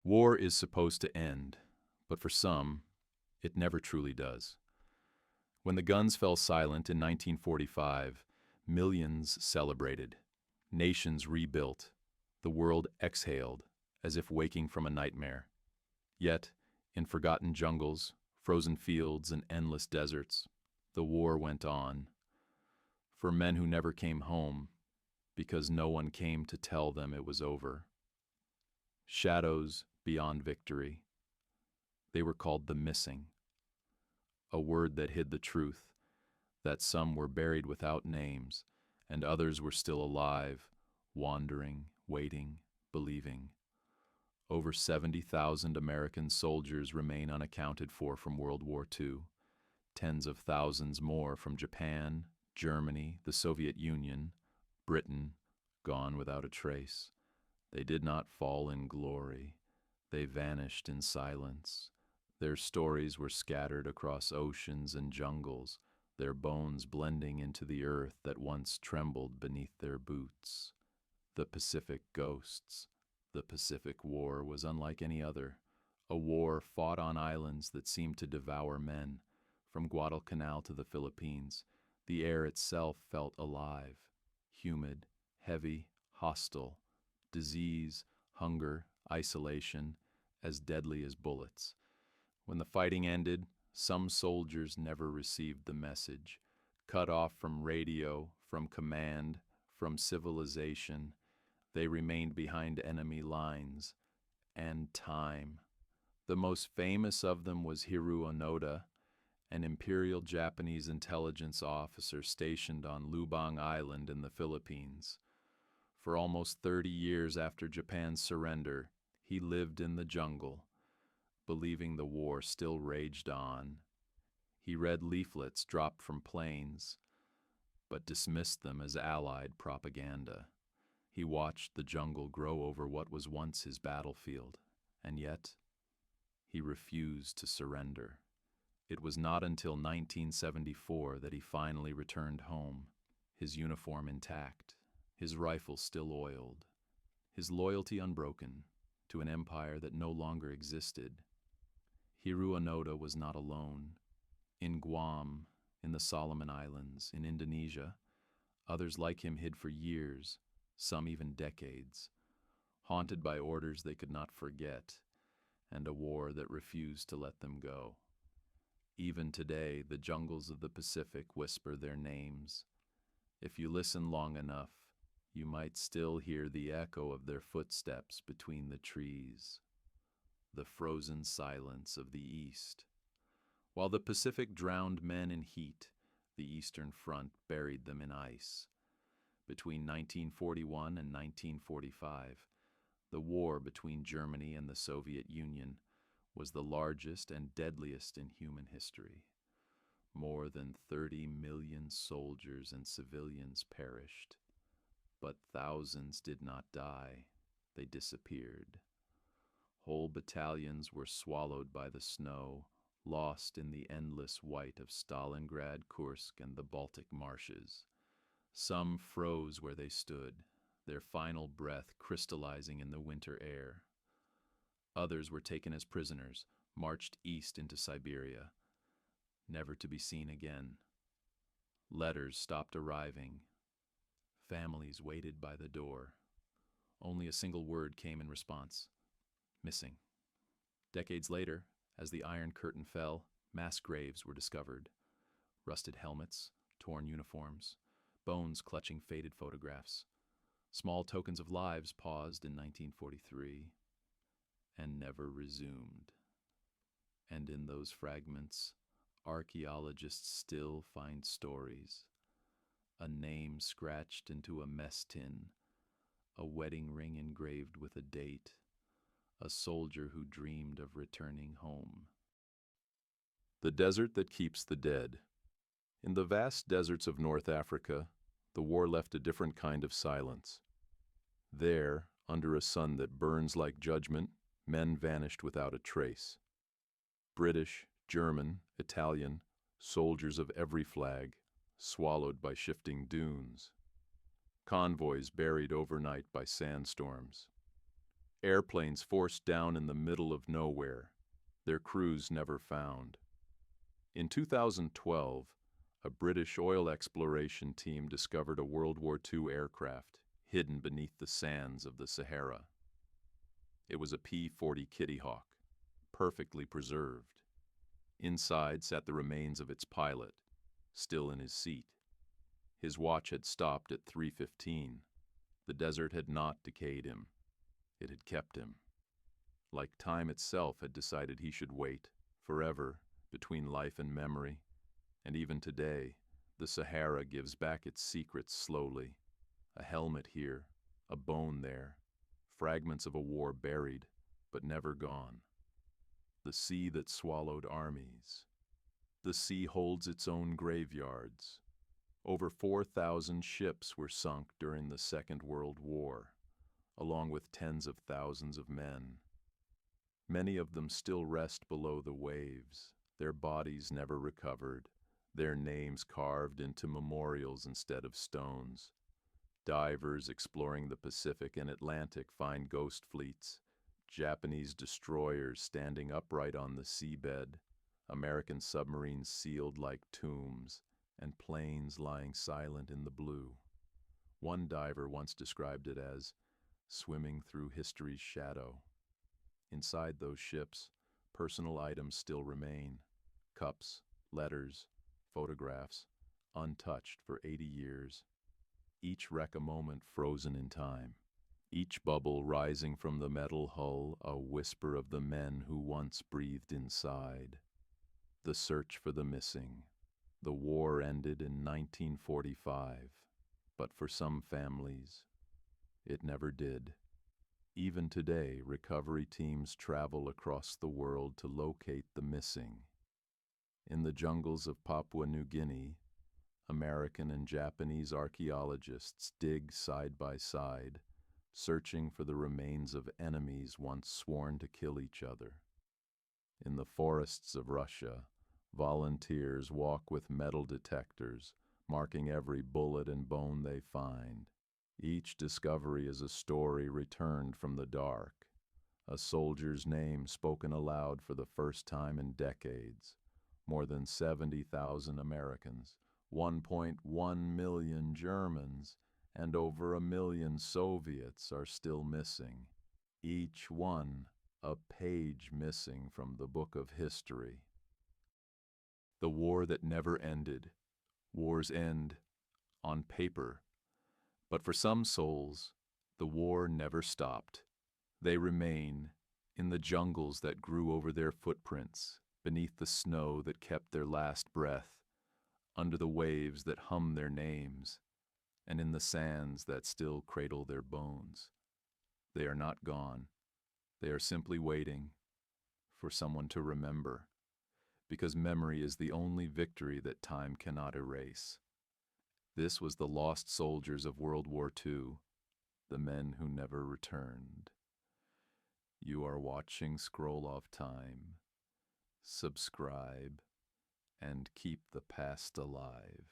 War is supposed to end, but for some, it never truly does. When the guns fell silent in 1945, millions celebrated. Nations rebuilt. The world exhaled, as if waking from a nightmare. Yet, in forgotten jungles, frozen fields, and endless deserts, the war went on. For men who never came home, because no one came to tell them it was over. Shadows beyond victory. They were called the missing, a word that hid the truth, that some were buried without names, and others were still alive, wandering, waiting, believing. Over 70,000 American soldiers remain unaccounted for from World War II, tens of thousands more from Japan, Germany, the Soviet Union, Britain, gone without a trace. They did not fall in glory. They vanished in silence. Their stories were scattered across oceans and jungles, their bones blending into the earth that once trembled beneath their boots. The Pacific ghosts. The Pacific War was unlike any other, a war fought on islands that seemed to devour men. From Guadalcanal to the Philippines, the air itself felt alive, humid, heavy, hostile, disease, hunger, isolation, as deadly as bullets. When the fighting ended, some soldiers never received the message. Cut off from radio, from command, from civilization, they remained behind enemy lines and time. The most famous of them was Hiroo Onoda, an Imperial Japanese intelligence officer stationed on Lubang Island in the Philippines. For almost 30 years after Japan's surrender, he lived in the jungle, believing the war still raged on. He read leaflets dropped from planes, but dismissed them as Allied propaganda. He watched the jungle grow over what was once his battlefield, and yet he refused to surrender. It was not until 1974 that he finally returned home, his uniform intact, his rifle still oiled, his loyalty unbroken to an empire that no longer existed. Hiroo Onoda was not alone. In Guam, in the Solomon Islands, in Indonesia, others like him hid for years, some even decades, haunted by orders they could not forget, and a war that refused to let them go. Even today, the jungles of the Pacific whisper their names. If you listen long enough, you might still hear the echo of their footsteps between the trees. The frozen silence of the East. While the Pacific drowned men in heat, the Eastern Front buried them in ice. Between 1941 and 1945, the war between Germany and the Soviet Union was the largest and deadliest in human history. More than 30 million soldiers and civilians perished, but thousands did not die. They disappeared. Whole battalions were swallowed by the snow, lost in the endless white of Stalingrad, Kursk, and the Baltic marshes. Some froze where they stood, their final breath crystallizing in the winter air. Others were taken as prisoners, marched east into Siberia, never to be seen again. Letters stopped arriving. Families waited by the door. Only a single word came in response: missing. Decades later, as the Iron Curtain fell, mass graves were discovered. Rusted helmets, torn uniforms, bones clutching faded photographs. Small tokens of lives paused in 1943 and never resumed. And in those fragments, archaeologists still find stories. A name scratched into a mess tin, a wedding ring engraved with a date, a soldier who dreamed of returning home. The desert that keeps the dead. In the vast deserts of North Africa, the war left a different kind of silence. There, under a sun that burns like judgment, men vanished without a trace. British, German, Italian, soldiers of every flag, swallowed by shifting dunes. Convoys buried overnight by sandstorms. Airplanes forced down in the middle of nowhere, their crews never found. In 2012, a British oil exploration team discovered a World War II aircraft hidden beneath the sands of the Sahara. It was a P-40 Kitty Hawk, perfectly preserved. Inside sat the remains of its pilot, still in his seat. His watch had stopped at 3:15. The desert had not decayed him. It had kept him. Like time itself had decided he should wait, forever, between life and memory. And even today, the Sahara gives back its secrets slowly. A helmet here, a bone there, fragments of a war buried, but never gone. The sea that swallowed armies. The sea holds its own graveyards. Over 4,000 ships were sunk during the Second World War, along with tens of thousands of men. Many of them still rest below the waves, their bodies never recovered, their names carved into memorials instead of stones. Divers exploring the Pacific and Atlantic find ghost fleets, Japanese destroyers standing upright on the seabed, American submarines sealed like tombs, and planes lying silent in the blue. One diver once described it as swimming through history's shadow. Inside those ships, personal items still remain: cups, letters, photographs, untouched for 80 years. Each wreck a moment frozen in time. Each bubble rising from the metal hull, a whisper of the men who once breathed inside. The search for the missing. The war ended in 1945, but for some families, it never did. Even today, recovery teams travel across the world to locate the missing. In the jungles of Papua New Guinea, American and Japanese archaeologists dig side by side, searching for the remains of enemies once sworn to kill each other. In the forests of Russia, volunteers walk with metal detectors, marking every bullet and bone they find. Each discovery is a story returned from the dark, a soldier's name spoken aloud for the first time in decades. More than 70,000 Americans, 1.1 million Germans, and over 1 million Soviets are still missing. Each one a page missing from the book of history. The war that never ended. Wars end on paper. But for some souls, the war never stopped. They remain in the jungles that grew over their footprints, beneath the snow that kept their last breath, under the waves that hum their names, and in the sands that still cradle their bones. They are not gone. They are simply waiting for someone to remember, because memory is the only victory that time cannot erase. This was the lost soldiers of World War II, the men who never returned. You are watching Scroll Off Time. Subscribe and keep the past alive.